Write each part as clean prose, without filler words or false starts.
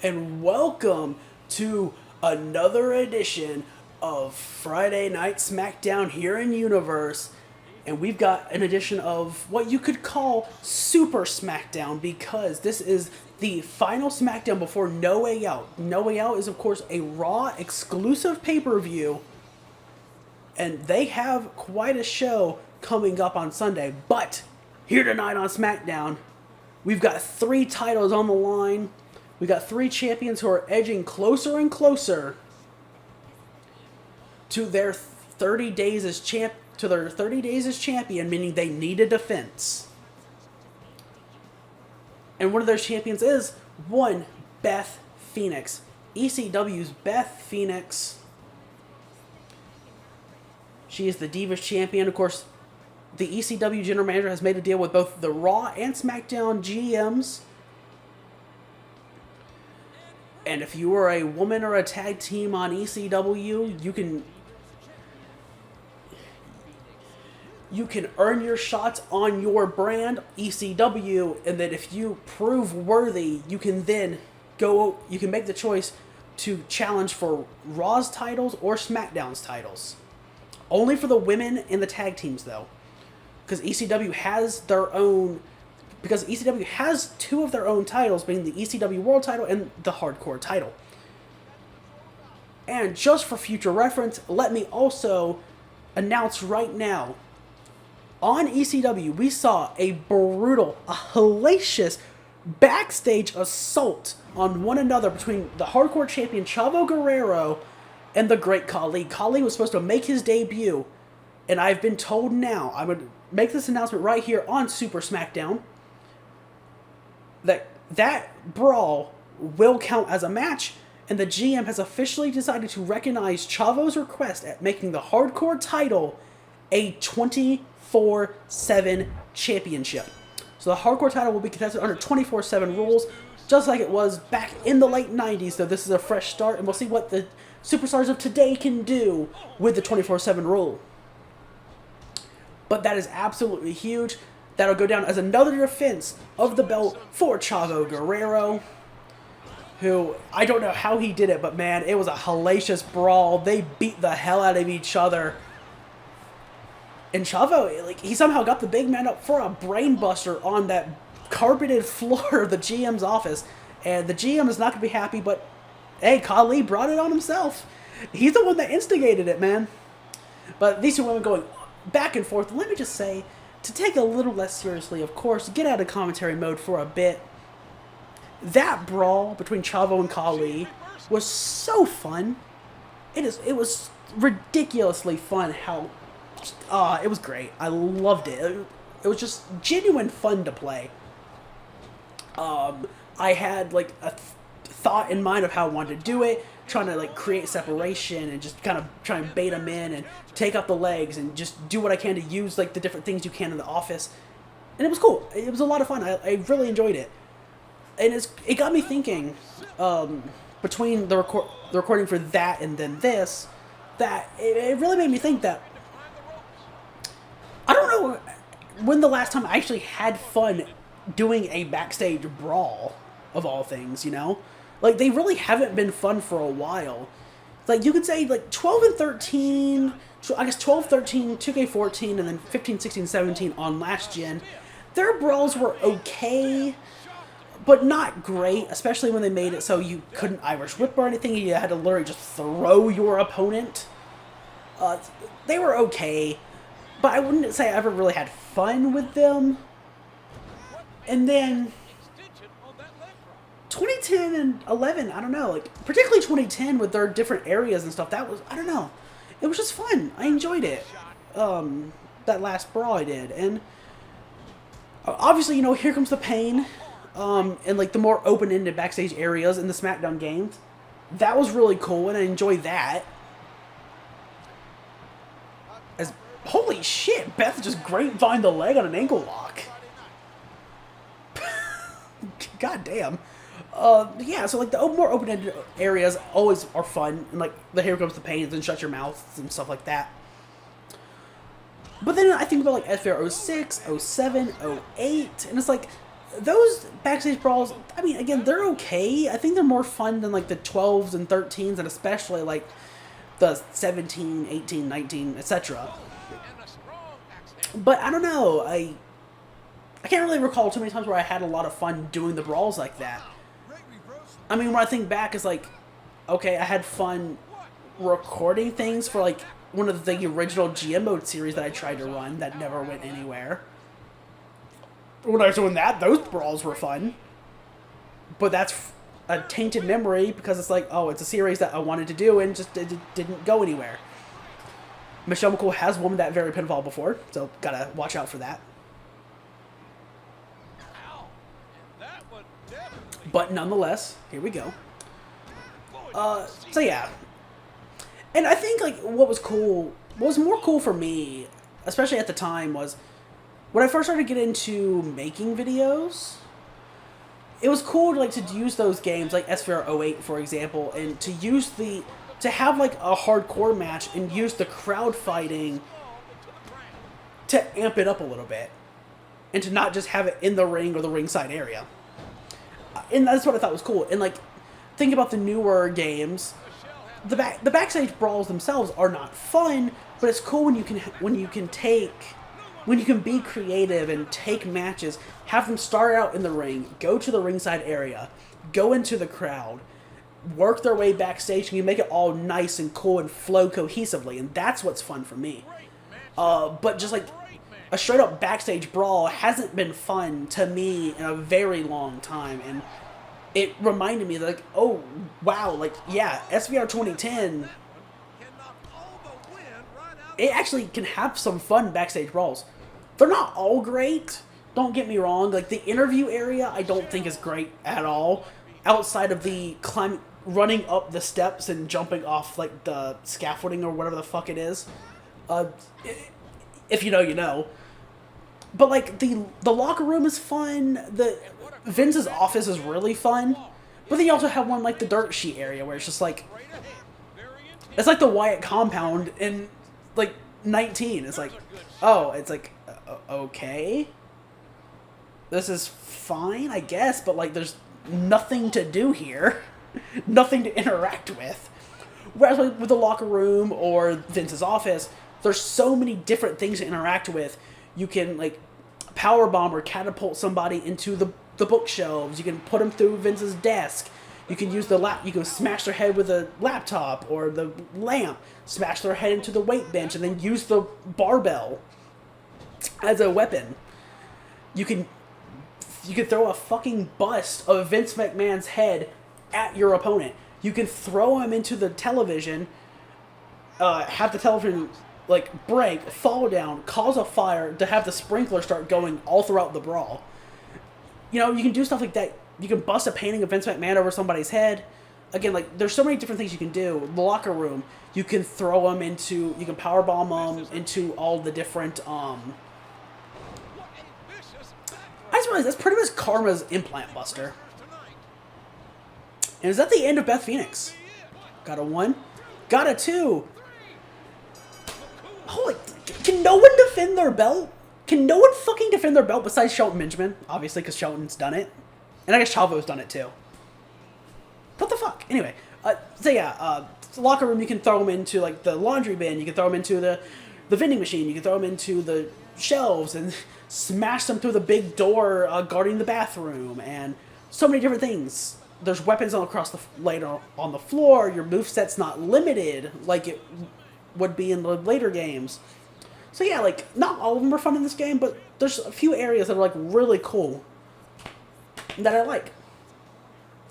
and welcome to another edition of Friday Night Smackdown here in Universe. And we've got an edition of what you could call Super Smackdown because this is the final Smackdown before No Way Out. No Way Out is, of course, a Raw exclusive pay-per-view, and they have quite a show coming up on Sunday. But here tonight on SmackDown, we've got 3 titles on the line. We got 3 champions who are edging closer and closer to their 30 days as champion, meaning they need a defense. And one of those champions is one Beth Phoenix, ECW's Beth Phoenix. She is the Divas champion. Of course, the ECW general manager has made a deal with both the Raw and SmackDown GMs. And if you are a woman or a tag team on ECW, you can earn your shots on your brand, ECW, and then if you prove worthy, you can make the choice to challenge for Raw's titles or SmackDown's titles. Only for the women and the tag teams, though. Because ECW has 2 of their own titles, being the ECW World title and the Hardcore title. And just for future reference, let me also announce right now, on ECW, we saw a hellacious backstage assault on one another between the Hardcore champion Chavo Guerrero and the Great Khali. Khali was supposed to make his debut, and I've been told now, I'm going to make this announcement right here on Super Smackdown, that brawl will count as a match, and the GM has officially decided to recognize Chavo's request at making the Hardcore title a 24/7 championship. So the Hardcore title will be contested under 24/7 rules, just like it was back in the late 90s, so this is a fresh start, and we'll see what the superstars of today can do with the 24/7 rule. But that is absolutely huge. That'll go down as another defense of the belt for Chavo Guerrero, who, I don't know how he did it, but man, it was a hellacious brawl. They beat the hell out of each other. And Chavo, he somehow got the big man up for a brainbuster on that carpeted floor of the GM's office. And the GM is not going to be happy, but hey, Khali brought it on himself. He's the one that instigated it, man. But these 2 women going back and forth. Let me just say, to take a little less seriously, of course, get out of commentary mode for a bit. That brawl between Chavo and Khali was so fun. It was ridiculously fun how... it was great. I loved it. It was just genuine fun to play. I had a thought in mind of how I wanted to do it, trying to create separation and just kind of try and bait them in and take up the legs and just do what I can to use the different things you can in the office. And it was cool. It was a lot of fun. I really enjoyed it. And it got me thinking, between the recording for that and then this, that it really made me think that I don't know when the last time I actually had fun doing a backstage brawl, of all things, you know? They really haven't been fun for a while. You could say, 12 and 13, I guess 12, 13, 2K14, and then 15, 16, 17 on last gen. Their brawls were okay, but not great, especially when they made it so you couldn't Irish whip or anything. You had to literally just throw your opponent. They were okay, but I wouldn't say I ever really had fun with them. And then 2010 and 11, I don't know, particularly 2010 with their different areas and stuff, that was, I don't know, it was just fun. I enjoyed it, that last brawl I did, and obviously, Here Comes the Pain, and the more open-ended backstage areas in the SmackDown games, that was really cool, and I enjoyed that. Holy shit, Beth just grapevined the leg on an ankle lock. God damn. Yeah, so the more open-ended areas always are fun, and the Here Comes the Pain and Shut Your Mouth and stuff like that. But then I think about SVR 06, 07, 08, and it's those backstage brawls, I mean, again, they're okay. I think they're more fun than like the 12s and 13s, and especially like the 17, 18, 19, etc. But I don't know. I can't really recall too many times where I had a lot of fun doing the brawls like that. I mean, when I think back, it's like, okay, I had fun recording things for like one of the original GM mode series that I tried to run that never went anywhere. When I was doing that, those brawls were fun. But that's a tainted memory because it's like, oh, it's a series that I wanted to do and just it didn't go anywhere. Michelle McCool has won that very pinfall before, so gotta watch out for that. But nonetheless, here we go. So yeah. And I think like what was more cool for me, especially at the time, was when I first started to get into making videos, it was cool to use those games like SVR 08, for example, and to have like a hardcore match and use the crowd fighting to amp it up a little bit, and to not just have it in the ring or the ringside area. And that's what I thought was cool. And like, think about the newer games, the backstage brawls themselves are not fun, but it's cool when you can be creative and take matches, have them start out in the ring, go to the ringside area, go into the crowd, work their way backstage, and you make it all nice and cool and flow cohesively, and that's what's fun for me. But just like a straight up backstage brawl hasn't been fun to me in a very long time, and it reminded me like, oh wow, like yeah, SVR 2010, it actually can have some fun backstage brawls. They're not all great, don't get me wrong. Like the interview area I don't think is great at all, outside of the running up the steps and jumping off like the scaffolding or whatever the fuck it is. If you know, you know. But like the locker room is fun. The Vince's office is really fun. But then you also have one like the dirt sheet area where it's just like, it's like the Wyatt compound in like 19. It's like, oh, it's like okay, this is fine, I guess, but like there's nothing to do here, nothing to interact with. Whereas like with the locker room or Vince's office, there's so many different things to interact with. You can like powerbomb or catapult somebody into the bookshelves. You can put them through Vince's desk. You can use you can smash their head with a laptop or the lamp, smash their head into the weight bench, and then use the barbell as a weapon. You can throw a fucking bust of Vince McMahon's head at your opponent. You can throw him into the television, have the television like break, fall down, cause a fire, to have the sprinkler start going all throughout the brawl. You know, you can do stuff like that. You can bust a painting of Vince McMahon over somebody's head. Again, like, there's so many different things you can do. The locker room, you can throw them into, you can powerbomb them into all the different, I just realized that's pretty much Karma's implant buster. And is that the end of Beth Phoenix? Got a 1. Got a 2. Holy, can no one defend their belt? Can no one fucking defend their belt besides Shelton Benjamin? Obviously, because Shelton's done it. And I guess Chavo's done it too. What the fuck? Anyway, so yeah, locker room, you can throw them into like the laundry bin. You can throw them into the vending machine. You can throw them into the shelves and smash them through the big door guarding the bathroom. And so many different things. There's weapons all across later on the floor. Your moveset's not limited like it would be in the later games. So yeah, like, not all of them are fun in this game, but there's a few areas that are like really cool that I like.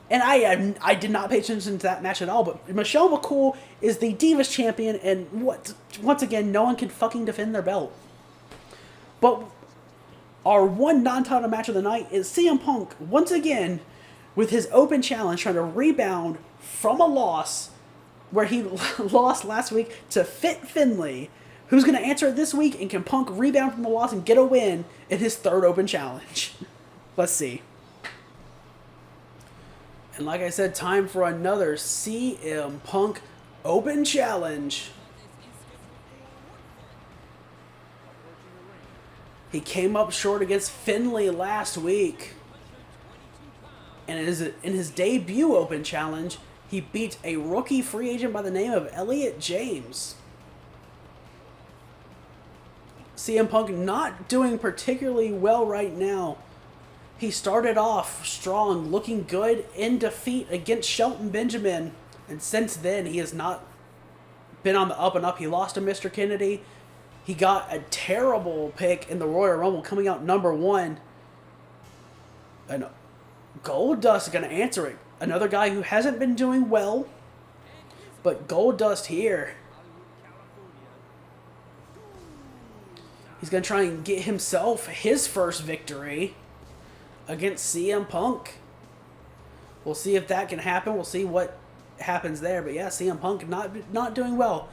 And I did not pay attention to that match at all, but Michelle McCool is the Divas champion, and once again, no one can fucking defend their belt. But our one non-title match of the night is CM Punk, once again, with his open challenge, trying to rebound from a loss where he lost last week to Fit Finlay, who's going to answer it this week, and can Punk rebound from the loss and get a win in his third open challenge. Let's see. And like I said, time for another CM Punk Open Challenge. He came up short against Finlay last week. And in his debut Open Challenge, he beat a rookie free agent by the name of Elliot James. CM Punk not doing particularly well right now. He started off strong, looking good in defeat against Shelton Benjamin. And since then, he has not been on the up and up. He lost to Mr. Kennedy. He got a terrible pick in the Royal Rumble, coming out number 1. And Goldust is going to answer it. Another guy who hasn't been doing well. But Goldust here. He's going to try and get himself his first victory against CM Punk. We'll see if that can happen. We'll see what happens there. But yeah, CM Punk not doing well.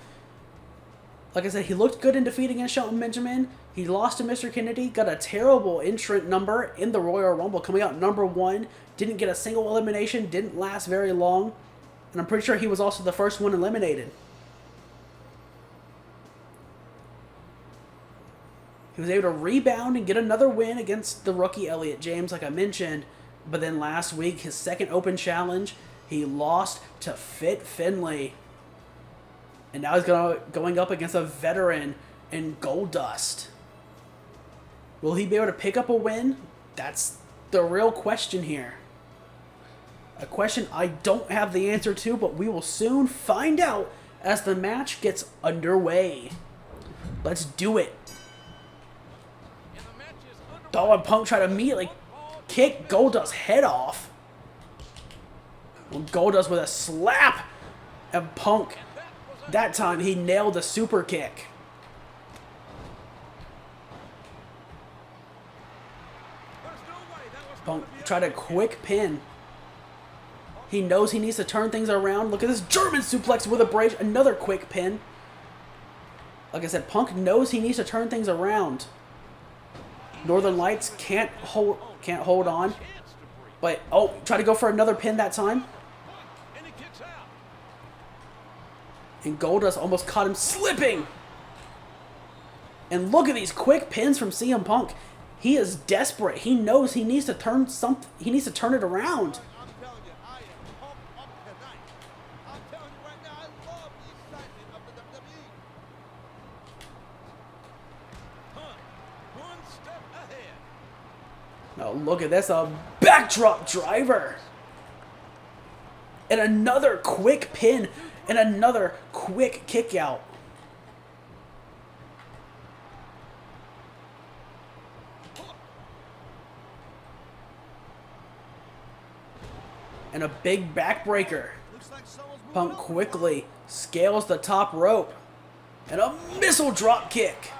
Like I said, he looked good in defeat against Shelton Benjamin. He lost to Mr. Kennedy. Got a terrible entrant number in the Royal Rumble, coming out number 1. Didn't get a single elimination. Didn't last very long. And I'm pretty sure he was also the first one eliminated. He was able to rebound and get another win against the rookie Elliot James, like I mentioned. But then last week, his second Open Challenge, he lost to Fit Finlay. And now he's going up against a veteran in Goldust. Will he be able to pick up a win? That's the real question here. A question I don't have the answer to, but we will soon find out as the match gets underway. Let's do it. And Punk tried to immediately kick Goldust's head off. Well, Goldust with a slap. And Punk, that time he nailed the super kick. Punk tried a quick pin. He knows he needs to turn things around. Look at this German suplex with a brace. Another quick pin. Like I said, Punk knows he needs to turn things around. Northern Lights can't hold on. But, oh, try to go for another pin that time. And Goldust almost caught him slipping. And look at these quick pins from CM Punk. He is desperate. He knows he needs to turn something. He needs to turn it around. Now look at this, a backdrop driver. And another quick pin and another quick kick out. And a big backbreaker. Punk quickly scales the top rope. And a missile drop kick.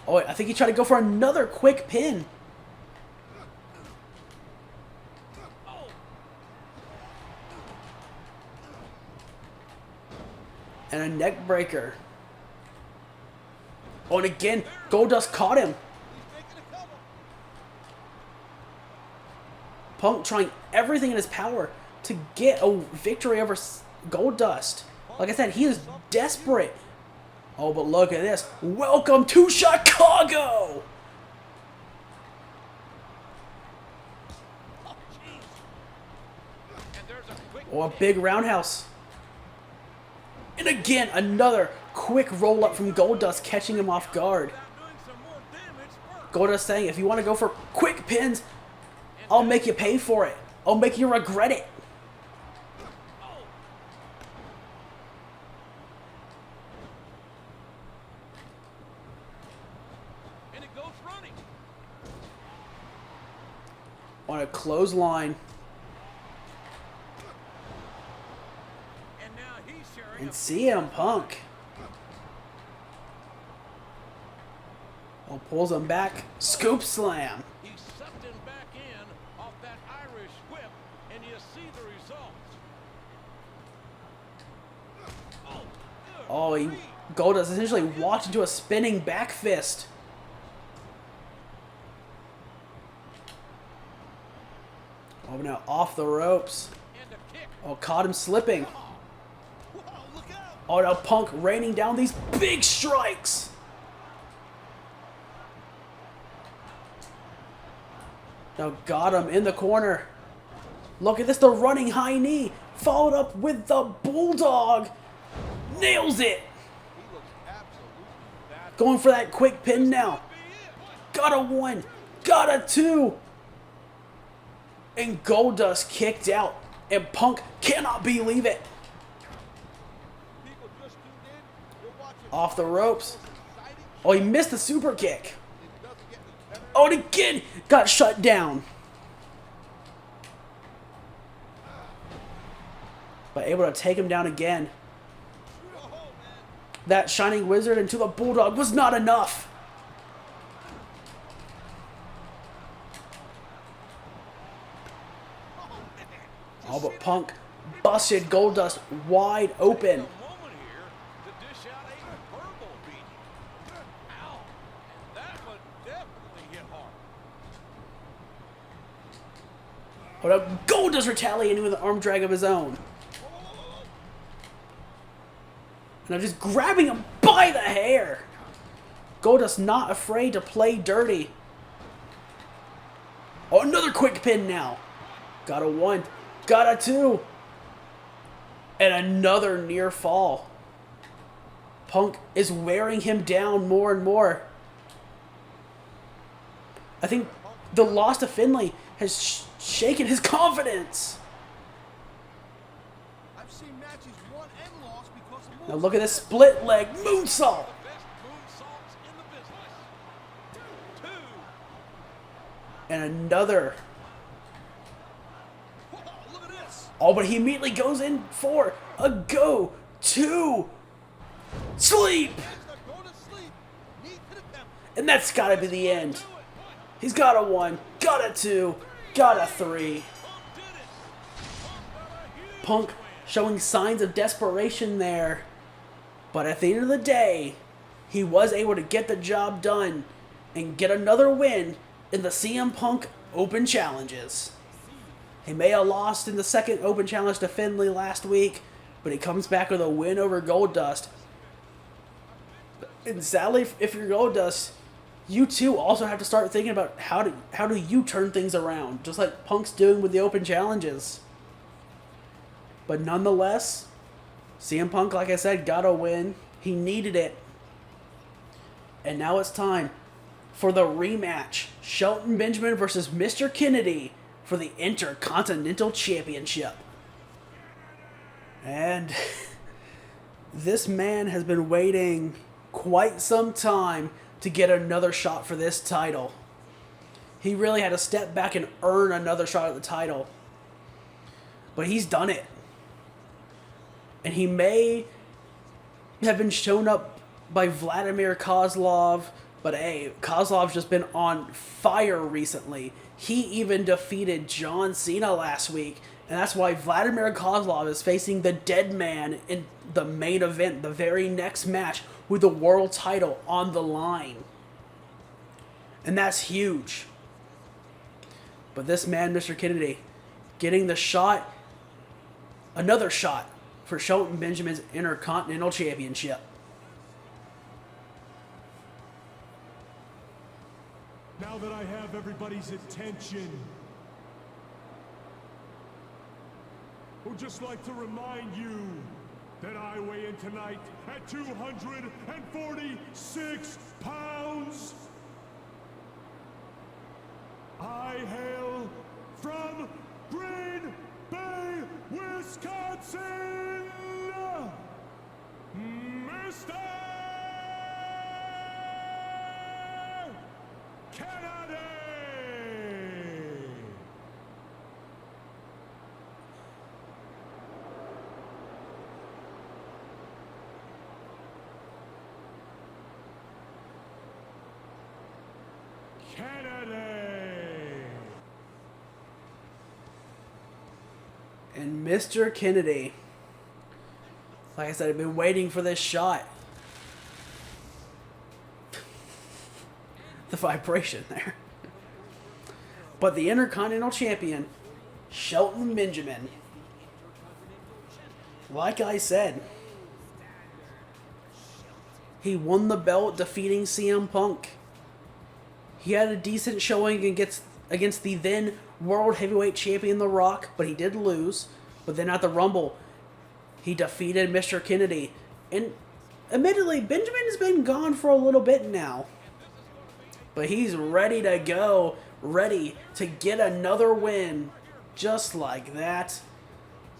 Oh, wait, I think he tried to go for another quick pin. And a neck breaker. Oh, and again, Goldust caught him. Punk trying everything in his power to get a victory over Goldust. Like I said, he is desperate. Oh, but look at this. Welcome to Chicago! Oh, a big roundhouse. And again, another quick roll-up from Goldust, catching him off guard. Goldust saying, if you want to go for quick pins, I'll make you pay for it. I'll make you regret it. On a clothesline. And CM Punk. Oh, pulls him back. Scoop slam. He sucked him back in off that Irish whip, and you see the result. Oh, Goldust essentially walked into a spinning back fist. Oh, now off the ropes. Oh, caught him slipping. Oh, now Punk raining down these big strikes. Now got him in the corner. Look at this, the running high knee. Followed up with the Bulldog. Nails it. Going for that quick pin now. Got a 1. Got a 2. And Goldust kicked out. And Punk cannot believe it. Off the ropes. Oh, he missed the super kick. Oh, and again got shut down. But able to take him down again. That Shining Wizard into the Bulldog was not enough. Oh, but Punk busted Goldust wide open. Oh, now Goldust retaliating with an arm drag of his own. And I'm just grabbing him by the hair. Goldust not afraid to play dirty. Oh, another quick pin now. Got a 1. Got a 2. And another near fall. Punk is wearing him down more and more. I think the loss to Finlay has shaken his confidence. I've seen matches won and lost because of Now look at this split leg moonsault. And another. Look at this. Oh, but he immediately goes in for a go to sleep. And that's got to be the end. He's got a 1, got a 2, got a 3. Punk showing signs of desperation there. But at the end of the day, he was able to get the job done and get another win in the CM Punk Open Challenges. He may have lost in the second Open Challenge to Finlay last week, but he comes back with a win over Goldust. And sadly, if you're Goldust, you too also have to start thinking about how do you turn things around, just like Punk's doing with the Open Challenges. But nonetheless, CM Punk, like I said, got a win. He needed it. And now it's time for the rematch. Shelton Benjamin versus Mr. Kennedy for the Intercontinental Championship. And this man has been waiting quite some time to get another shot for this title. He really had to step back and earn another shot at the title. But he's done it. And he may have been shown up by Vladimir Kozlov, but hey, Kozlov's just been on fire recently. He even defeated John Cena last week, and that's why Vladimir Kozlov is facing the Dead Man in the main event, the very next match, with the world title on the line. And that's huge. But this man, Mr. Kennedy, getting the shot, another shot for Shelton Benjamin's Intercontinental Championship. Now that I have everybody's attention, I would just like to remind you that I weigh in tonight at 246 pounds. I hail from Green Bay, Wisconsin, Mr. Kennedy! Kennedy! And Mr. Kennedy, like I said, I've been waiting for this shot. The vibration there. But the Intercontinental Champion, Shelton Benjamin, like I said, he won the belt defeating CM Punk. He had a decent showing against against the then World Heavyweight Champion The Rock, but he did lose. But then at the Rumble, he defeated Mr. Kennedy. And admittedly, Benjamin has been gone for a little bit now. But he's ready to go, ready to get another win just like that.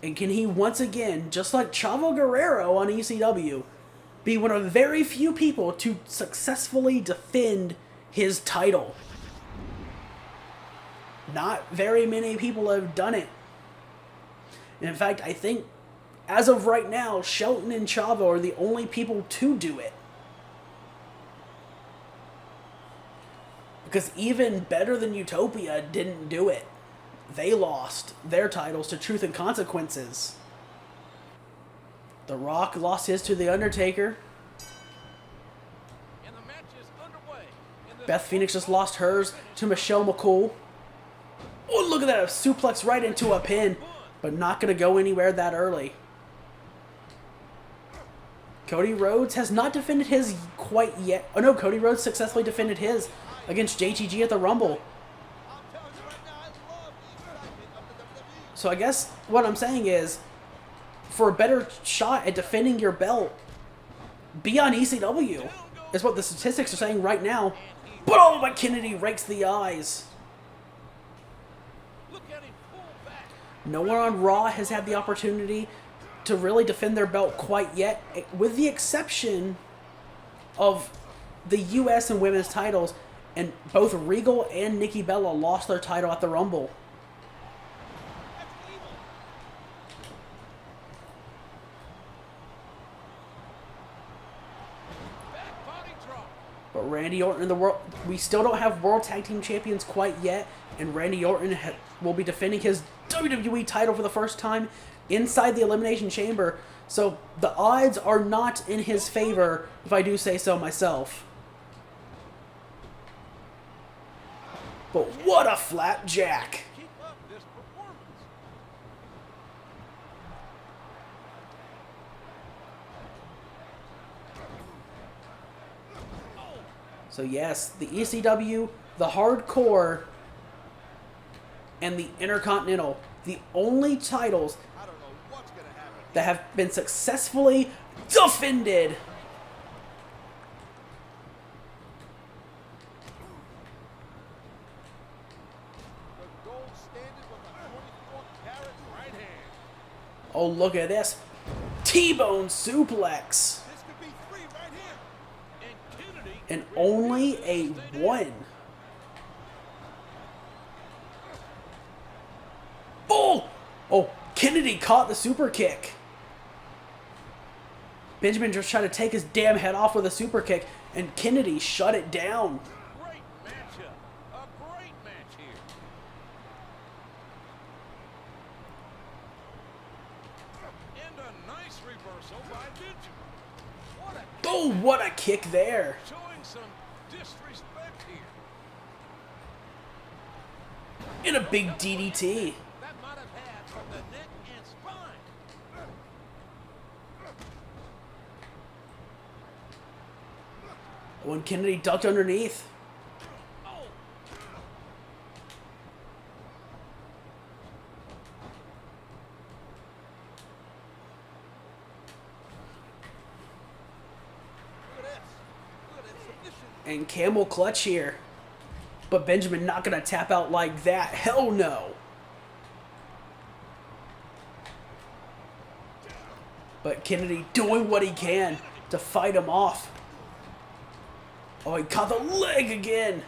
And can he once again, just like Chavo Guerrero on ECW, be one of very few people to successfully defend his title? Not very many people have done it. And in fact, I think as of right now, Shelton and Chavo are the only people to do it. Because even Better Than Utopia didn't do it. They lost their titles to Truth and Consequences. The Rock lost his to The Undertaker. And the match is underway. Beth Phoenix just lost hers to Michelle McCool. Oh, look at that, a suplex right into a pin, but not going to go anywhere that early. Cody Rhodes has not defended his quite yet. Oh no, Cody Rhodes successfully defended his against JTG at the Rumble. So I guess what I'm saying is, for a better shot at defending your belt, be on ECW, is what the statistics are saying right now. But oh, but Kennedy rakes the eyes. No one on Raw has had the opportunity to really defend their belt quite yet, with the exception of the U.S. and women's titles, and both Regal and Nikki Bella lost their title at the Rumble. But Randy Orton in the world, we still don't have World Tag Team Champions quite yet, and Randy Orton will be defending his WWE title for the first time inside the Elimination Chamber. So the odds are not in his favor, if I do say so myself. But what a flapjack! Keep up this performance. So yes, the ECW, the Hardcore, and the Intercontinental, the only titles that have been successfully defended. The gold standard with a 24-karat right hand. Oh, look at this. T-bone suplex. This could be 3 right here. And Kennedy And only a 1. Oh! Oh, Kennedy caught the super kick. Benjamin just tried to take his damn head off with a super kick, and Kennedy shut it down. great matchup. A great match here. And a nice reversal by Benjamin. What a Oh, what a kick there. showing some disrespect here. And a big DDT. That might have had from the neck and spine. When Kennedy ducked underneath. Oh, Look at this. Look at this submission. And camel clutch here. But Benjamin not going to tap out like that. Hell no. But Kennedy doing what he can to fight him off. Oh, he caught the leg again.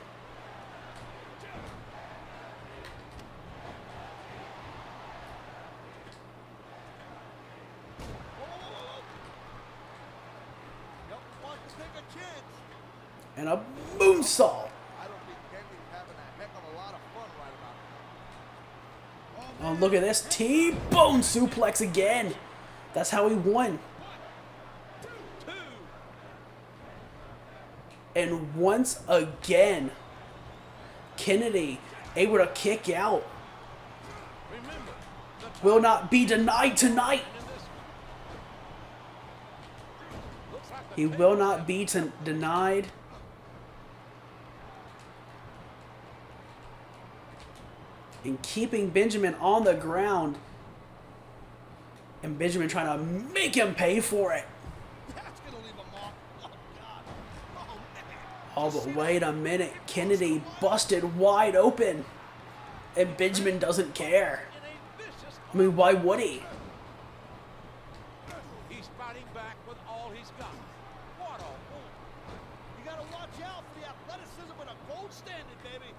Shelton wants to take a chance. And a moonsault. I don't think Kennedy's having a heck of a lot of fun right about now. Oh, look at this. T-bone suplex again. That's how he won. And once again, Kennedy able to kick out. remember, the Will not be denied tonight. in this one. Looks like the He will not be denied. and keeping Benjamin on the ground. And Benjamin trying to make him pay for it. That's gonna leave a mark. Oh, God. Oh, man. Oh, but wait a minute. Kennedy busted wide open. And Benjamin doesn't care. In a vicious I mean, why would he? He's fighting back with all he's got. What a move. You gotta watch out for the athleticism of a gold standard, baby.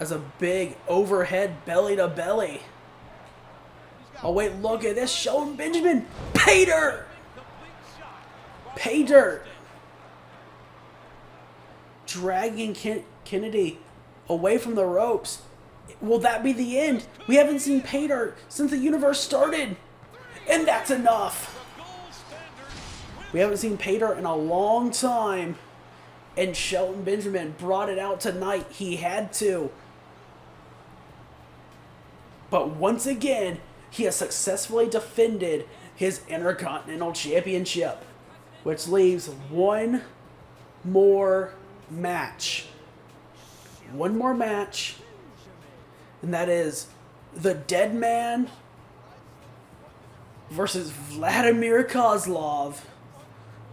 As a big overhead belly to belly. Oh wait, look at this. Shelton Benjamin. Pay dirt. Complete shot. Pay dirt. Dragging Kennedy away from the ropes. Will that be the end? We haven't seen pay dirt since the universe started. And that's enough. The gold standard. We haven't seen pay dirt in a long time. And Shelton Benjamin brought it out tonight. He had to. But once again, he has successfully defended his Intercontinental Championship, which leaves one more match. One more match, and that is the Dead Man versus Vladimir Kozlov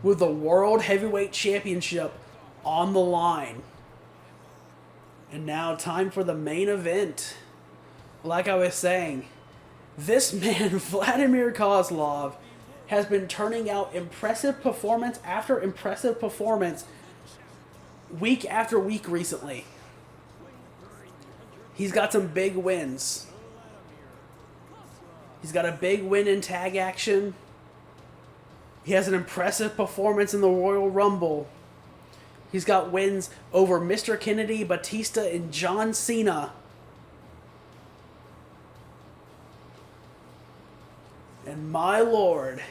with the World Heavyweight Championship on the line. And now time for the main event. Like I was saying, this man, Vladimir Kozlov, has been turning out impressive performance after impressive performance week after week recently. He's got some big wins. He's got a big win in tag action. He has an impressive performance in the Royal Rumble. He's got wins over Mr. Kennedy, Batista, and John Cena. And my lord,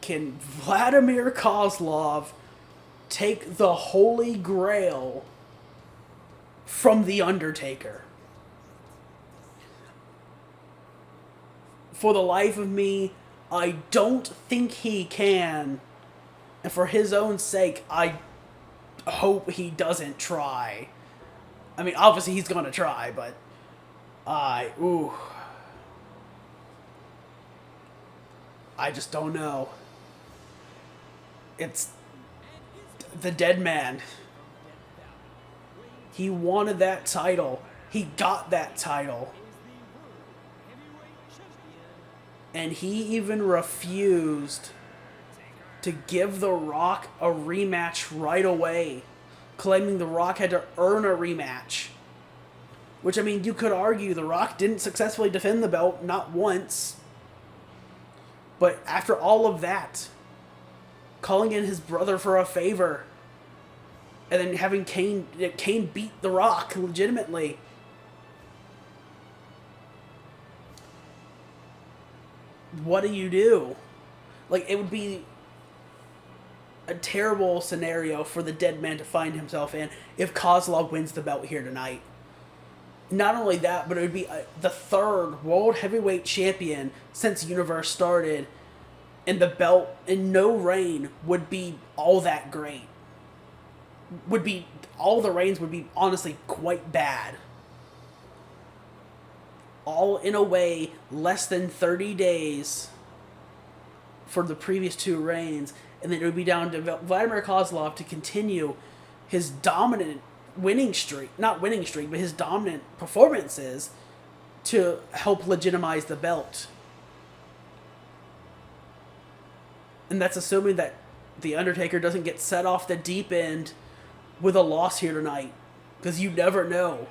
can Vladimir Kozlov take the Holy Grail from the Undertaker? For the life of me, I don't think he can. And for his own sake, I hope he doesn't try. I mean, obviously he's going to try, but I just don't know. It's the Dead Man. He wanted that title. He got that title. And he even refused to give The Rock a rematch right away, claiming The Rock had to earn a rematch. Which, I mean, you could argue The Rock didn't successfully defend the belt, not once. But after all of that, calling in his brother for a favor, and then having Kane beat The Rock legitimately. What do you do? Like, it would be a terrible scenario for the Dead Man to find himself in if Kozlov wins the belt here tonight. Not only that, but it would be the third World Heavyweight Champion since Universe started, and the belt in no reign would be all that great. All the reigns would be honestly quite bad. All in a way, less than 30 days for the previous two reigns, and then it would be down to Vladimir Kozlov to continue his dominant his dominant performances to help legitimize the belt. And that's assuming that the Undertaker doesn't get set off the deep end with a loss here tonight, because you never know.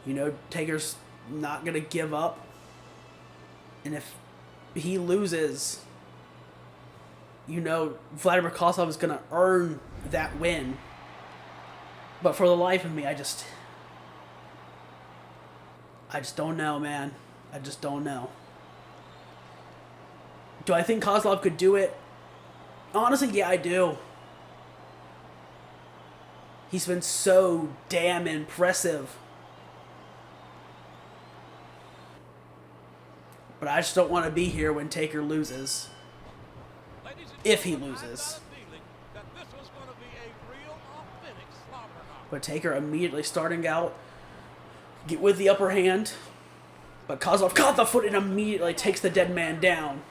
You know, Taker's not going to give up. And if he loses, you know, Vladimir Kozlov is going to earn that win. But for the life of me, I just don't know, man. I just don't know. Do I think Kozlov could do it? Honestly, yeah, I do. He's been so damn impressive. But I just don't want to be here when Taker loses. Ladies and If he gentlemen, loses. I got a feeling that this was going to be a real authentic slobber knocker. But Taker immediately starting out get with the upper hand. But Kozlov caught the foot and immediately takes the dead man down.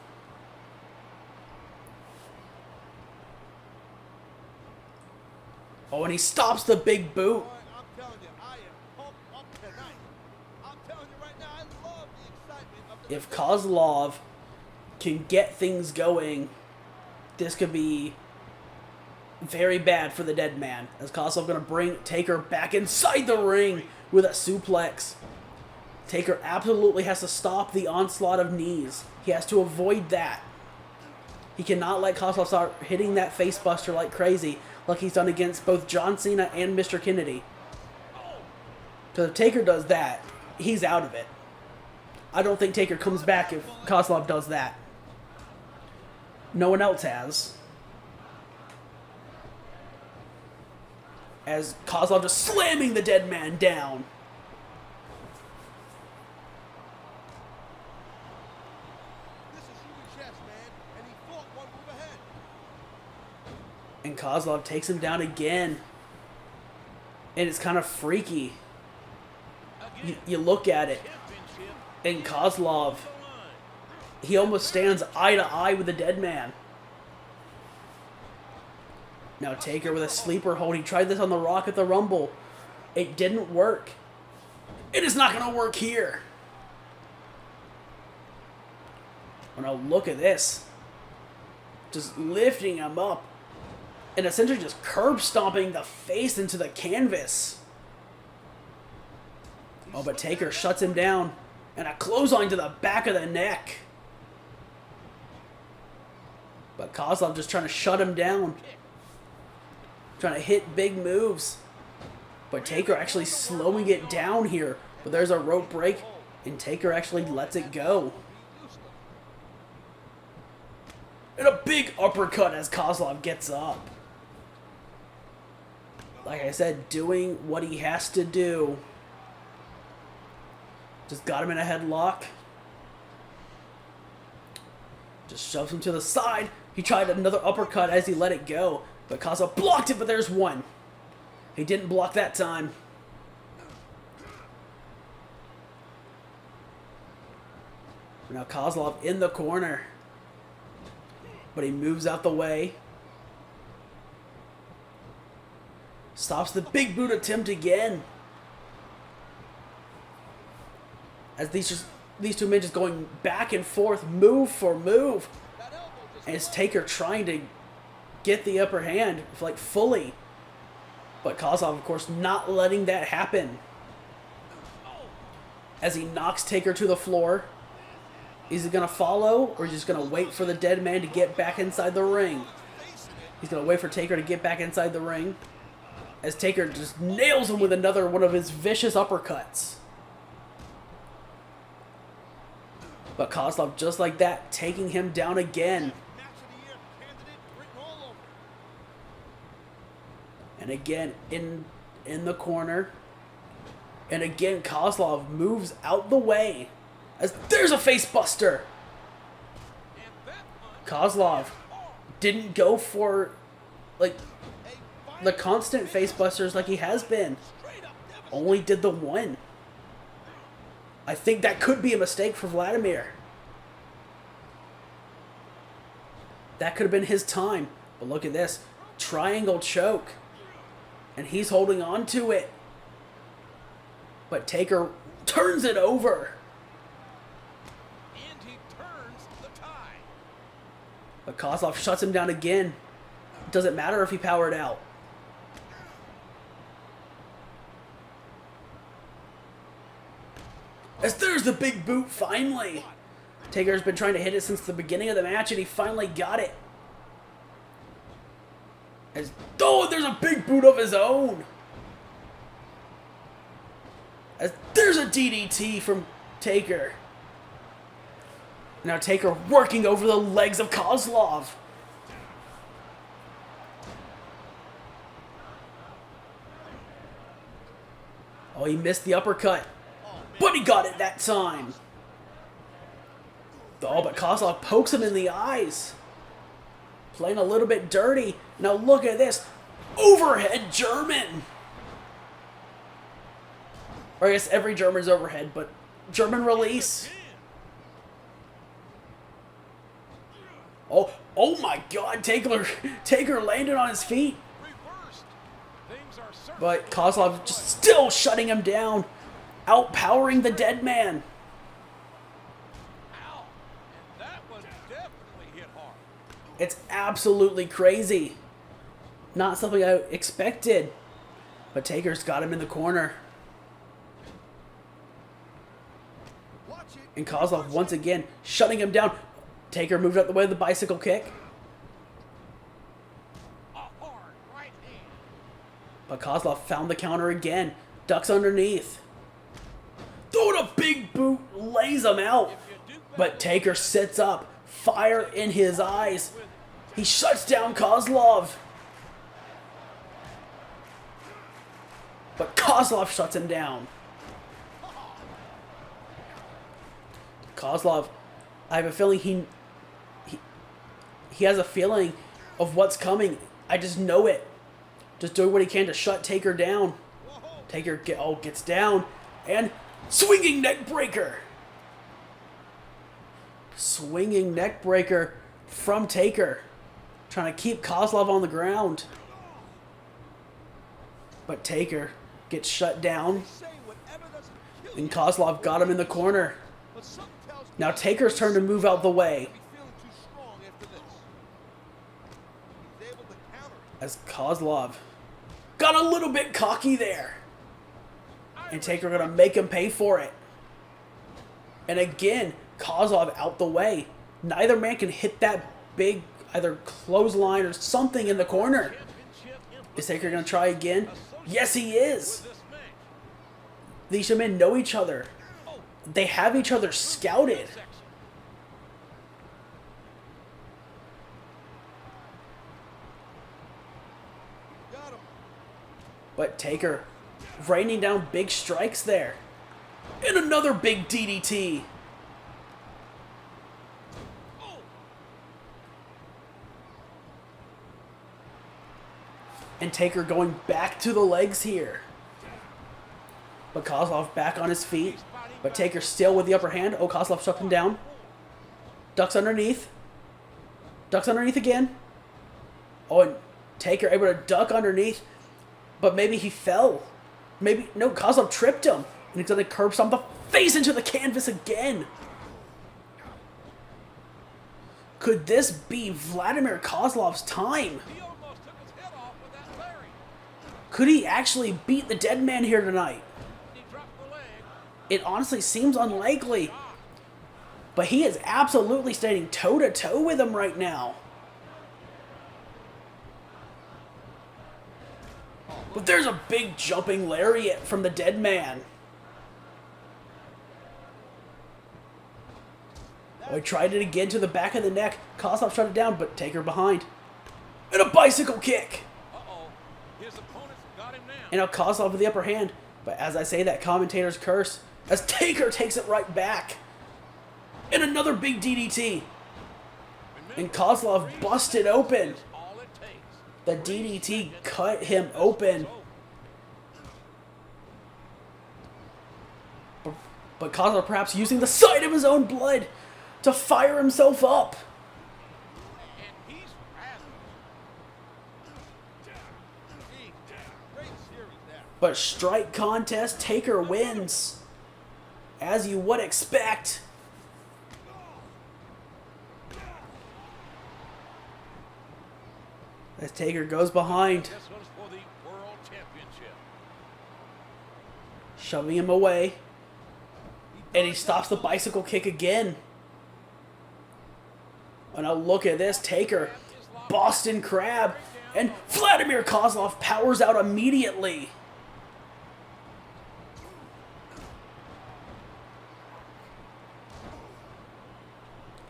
Oh, and he stops the big boot. Boy, I'm telling you, I am pumped up tonight. I'm telling you right now, I love the excitement of the If Kozlov can get things going, this could be very bad for the dead man. As Kozlov going to bring Taker back inside the ring with a suplex. Taker absolutely has to stop the onslaught of knees. He has to avoid that. He cannot let Kozlov start hitting that facebuster like crazy, like he's done against both John Cena and Mr. Kennedy. Because if Taker does that, he's out of it. I don't think Taker comes back if Kozlov does that. No one else has. As Kozlov just slamming the dead man down. This is human chess, man, and he fought one move ahead. And Kozlov takes him down again. And it's kind of freaky. You look at it, and Kozlov, he almost stands eye to eye with the dead man. Now Taker with a sleeper hold. He tried this on the Rock at the Rumble. It didn't work. It is not going to work here. Oh, now look at this. Just lifting him up. And essentially just curb stomping the face into the canvas. Oh, but Taker shuts him down. And a clothesline to the back of the neck. But Kozlov just trying to shut him down. Trying to hit big moves. But Taker actually slowing it down here. But there's a rope break. And Taker actually lets it go. And a big uppercut as Kozlov gets up. Like I said, doing what he has to do. Just got him in a headlock. Just shoves him to the side. He tried another uppercut as he let it go. But Kozlov blocked it, but there's one. He didn't block that time. Now Kozlov in the corner. But he moves out the way. Stops the big boot attempt again. As these two men just going back and forth, move for move. And it's Taker trying to get the upper hand, like fully. But Kozlov, of course, not letting that happen. As he knocks Taker to the floor. Is he going to follow, or is he just going to wait for the dead man to get back inside the ring? He's going to wait for Taker to get back inside the ring. As Taker just nails him with another one of his vicious uppercuts. But Kozlov, just like that, taking him down again. And again, in the corner. And again, Kozlov moves out the way. As there's a face buster. Kozlov didn't go for, like, the constant face busters like he has been. Only did the one. I think that could be a mistake for Vladimir. That could have been his time. But look at this. Triangle choke. And he's holding on to it. But Taker turns it over. And he turns the tide. But Kozlov shuts him down again. Doesn't matter if he powered out. As there's the big boot finally. Taker's been trying to hit it since the beginning of the match and he finally got it. As, oh, there's a big boot of his own. As there's a DDT from Taker. Now Taker working over the legs of Kozlov. Oh, he missed the uppercut. But he got it that time. Oh, but Kozlov pokes him in the eyes. Playing a little bit dirty. Now look at this. Overhead German. Or I guess every German's overhead, but German release. Oh my God, Taker landed on his feet. But Kozlov just still shutting him down. Outpowering the dead man. Ow. And that one definitely hit hard. It's absolutely crazy. Not something I expected. But Taker's got him in the corner. And Kozlov once again shutting him down. Taker moved out the way of the bicycle kick. A hard right hand. But Kozlov found the counter again. Ducks underneath. Throwing a big boot, lays him out. But Taker sits up. Fire in his eyes. He shuts down Kozlov. But Kozlov shuts him down. Kozlov, I have a feeling he has a feeling of what's coming. I just know it. Just doing what he can to shut Taker down. Taker gets down and swinging neck breaker. Swinging neck breaker from Taker. Trying to keep Kozlov on the ground. But Taker gets shut down. And Kozlov got him in the corner. Now Taker's turn to move out the way. As Kozlov got a little bit cocky there. And Taker gonna make him pay for it. And again, Kozlov out the way. Neither man can hit that big either clothesline or something in the corner. Is Taker gonna try again? Yes, he is. These two men know each other. They have each other scouted. But Taker raining down big strikes there. And another big DDT. And Taker going back to the legs here. But Kozlov back on his feet. But Taker still with the upper hand. Oh, Kozlov shut him down. Ducks underneath. Ducks underneath again. Oh, and Taker able to duck underneath. But maybe he fell. Maybe, no, Kozlov tripped him. And he's going to curb stomp the face into the canvas again. Could this be Vladimir Kozlov's time? Could he actually beat the dead man here tonight? It honestly seems unlikely. But he is absolutely standing toe-to-toe with him right now. But there's a big jumping lariat from the dead man. Oh, he tried it again to the back of the neck. Kozlov shut it down, but Taker behind. And a bicycle kick. His opponents got him now. And now Kozlov with the upper hand. But as I say that, commentator's curse. As Taker takes it right back. And another big DDT. And Kozlov busted open. The DDT cut him open. But Kozlov perhaps using the sight of his own blood to fire himself up. But strike contest, Taker wins. As you would expect. As Taker goes behind. This one's for the World Championship. Shoving him away. And he stops the bicycle kick again. And now look at this. Taker. Boston Crab. And Vladimir Kozlov powers out immediately.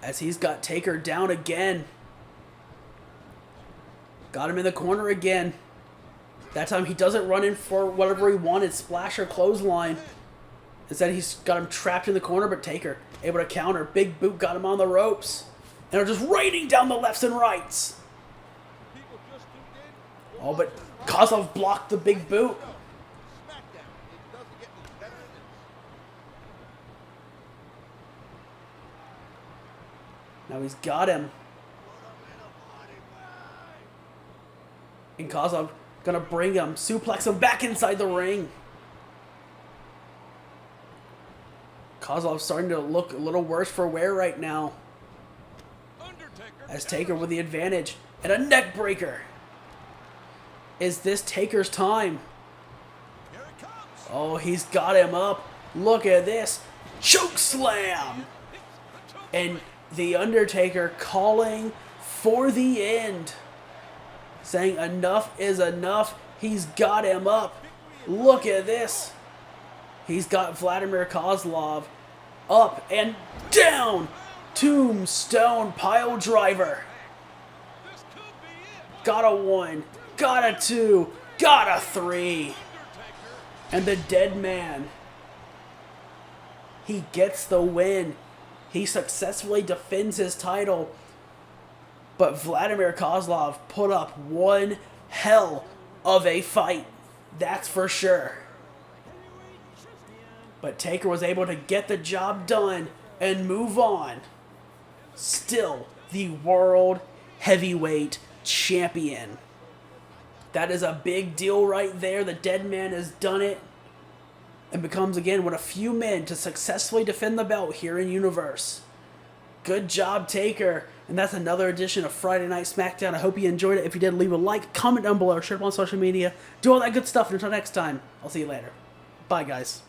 As he's got Taker down again. Got him in the corner again. That time he doesn't run in for whatever he wanted. Splash or clothesline. Instead, he's got him trapped in the corner, but Taker able to counter. Big boot got him on the ropes. And are just raining down the lefts and rights. People just tuned in. Oh, but Kozlov blocked the big boot. Smackdown. It doesn't get any better than this. Now he's got him. And Kozlov gonna bring him, suplex him back inside the ring. Kozlov's starting to look a little worse for wear right now. Undertaker. As Taker with the advantage. And a neck breaker. Is this Taker's time? Here it comes. Oh, he's got him up. Look at this. Choke slam. And the Undertaker calling for the end. Saying enough is enough. He's got him up. Look at this. He's got Vladimir Kozlov up and down. Tombstone pile driver. This could be it. Got a 1. Got a 2. Got a 3. And the dead man. He gets the win. He successfully defends his title. But Vladimir Kozlov put up one hell of a fight. That's for sure. But Taker was able to get the job done and move on. Still the World Heavyweight Champion. That is a big deal right there. The dead man has done it. And becomes again one of few men to successfully defend the belt here in Universe. Good job, Taker. And that's another edition of Friday Night Smackdown. I hope you enjoyed it. If you did, leave a like, comment down below, share it on social media, do all that good stuff. And until next time, I'll see you later. Bye, guys.